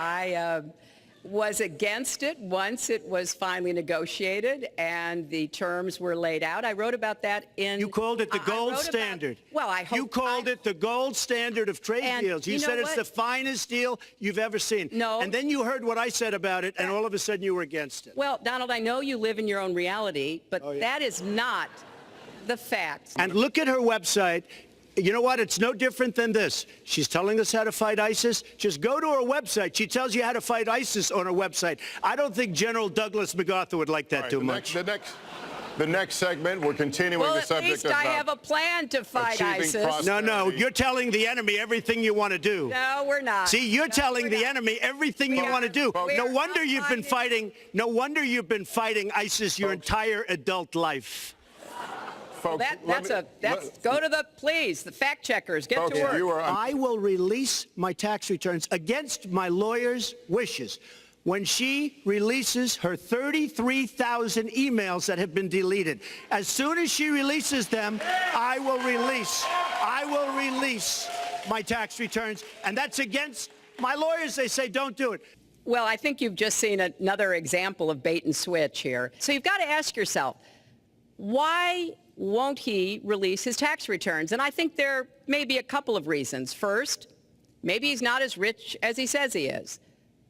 I was against it once it was finally negotiated and the terms were laid out. I wrote about that in... You called it the gold standard. Well, I hope... You called it the gold standard of trade deals. You said it's the finest deal you've ever seen. No. And then you heard what I said about it, and all of a sudden you were against it. Well, Donald, I know you live in your own reality, but that is not the facts. And look at her website. You know what? It's no different than this. She's telling us how to fight ISIS. Just go to her website. She tells you how to fight ISIS on her website. I don't think General Douglas MacArthur would like that too much. The next segment, we're continuing the subject of... Well, at least I have a plan to fight ISIS. No, you're telling the enemy everything you want to do. No, we're not. See, you're telling the enemy everything you want to do. No wonder you've been fighting ISIS your entire adult life. Folks, go to the fact checkers. Get to work. I will release my tax returns against my lawyer's wishes when she releases her 33,000 emails that have been deleted. As soon as she releases them, I will release my tax returns, and that's against my lawyers. They say don't do it. Well, I think you've just seen another example of bait and switch here. So you've got to ask yourself, why won't he release his tax returns? And I think there may be a couple of reasons. First, maybe he's not as rich as he says he is.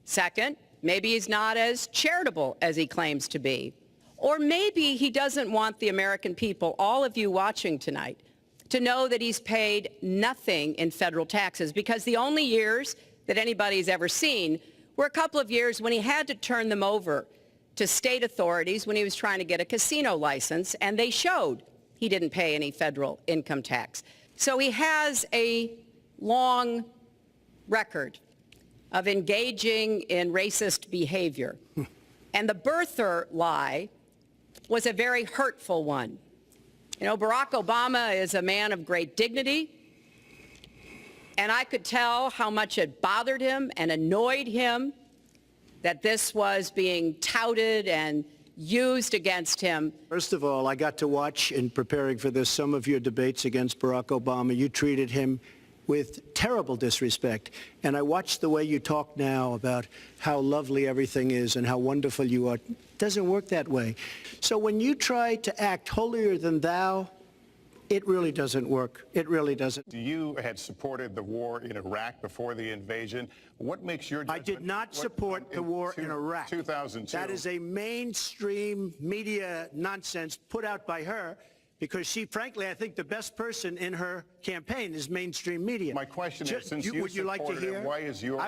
Second, maybe he's not as charitable as he claims to be. Or maybe he doesn't want the American people, all of you watching tonight, to know that he's paid nothing in federal taxes, because the only years that anybody's ever seen were a couple of years when he had to turn them over to state authorities when he was trying to get a casino license, and they showed he didn't pay any federal income tax. So he has a long record of engaging in racist behavior. And the birther lie was a very hurtful one. You know, Barack Obama is a man of great dignity, and I could tell how much it bothered him and annoyed him that this was being touted and used against him. First of all, I got to watch, in preparing for this, some of your debates against Barack Obama. You treated him with terrible disrespect. And I watched the way you talk now about how lovely everything is and how wonderful you are. It doesn't work that way. So when you try to act holier than thou, it really doesn't work. It really doesn't. You had supported the war in Iraq before the invasion. What makes your judgment? I did not support the war in Iraq. 2002. That is a mainstream media nonsense put out by her, because she, frankly, I think the best person in her campaign is mainstream media. My question is, since you would you like to hear? Why is your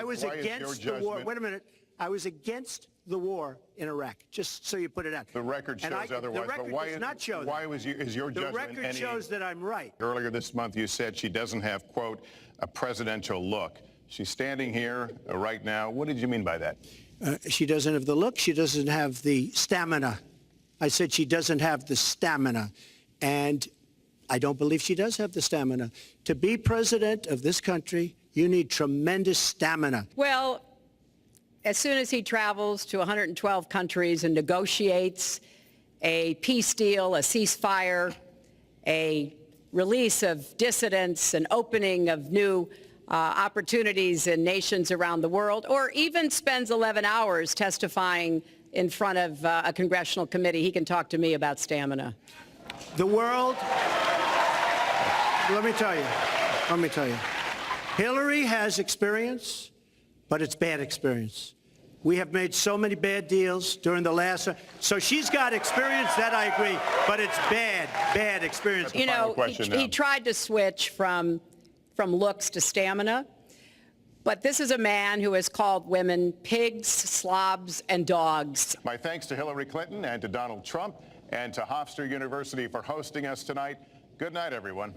war. Wait a minute. I was against the war in Iraq, just so you put it out. The record shows otherwise. The record does not show that. Why is your judgment? The record shows that I'm right. Earlier this month, you said she doesn't have, quote, a presidential look. She's standing here right now. What did you mean by that? She doesn't have the look. She doesn't have the stamina. I said she doesn't have the stamina. And I don't believe she does have the stamina. To be president of this country, you need tremendous stamina. Well, as soon as he travels to 112 countries and negotiates a peace deal, a ceasefire, a release of dissidents, an opening of new opportunities in nations around the world, or even spends 11 hours testifying in front of a congressional committee, he can talk to me about stamina. The world, let me tell you, Hillary has experience, but it's bad experience. We have made so many bad deals during the last, so she's got experience, that I agree, but it's bad experience. You know, he tried to switch from looks to stamina, but this is a man who has called women pigs, slobs, and dogs. My thanks to Hillary Clinton and to Donald Trump and to Hofstra University for hosting us tonight. Good night, everyone.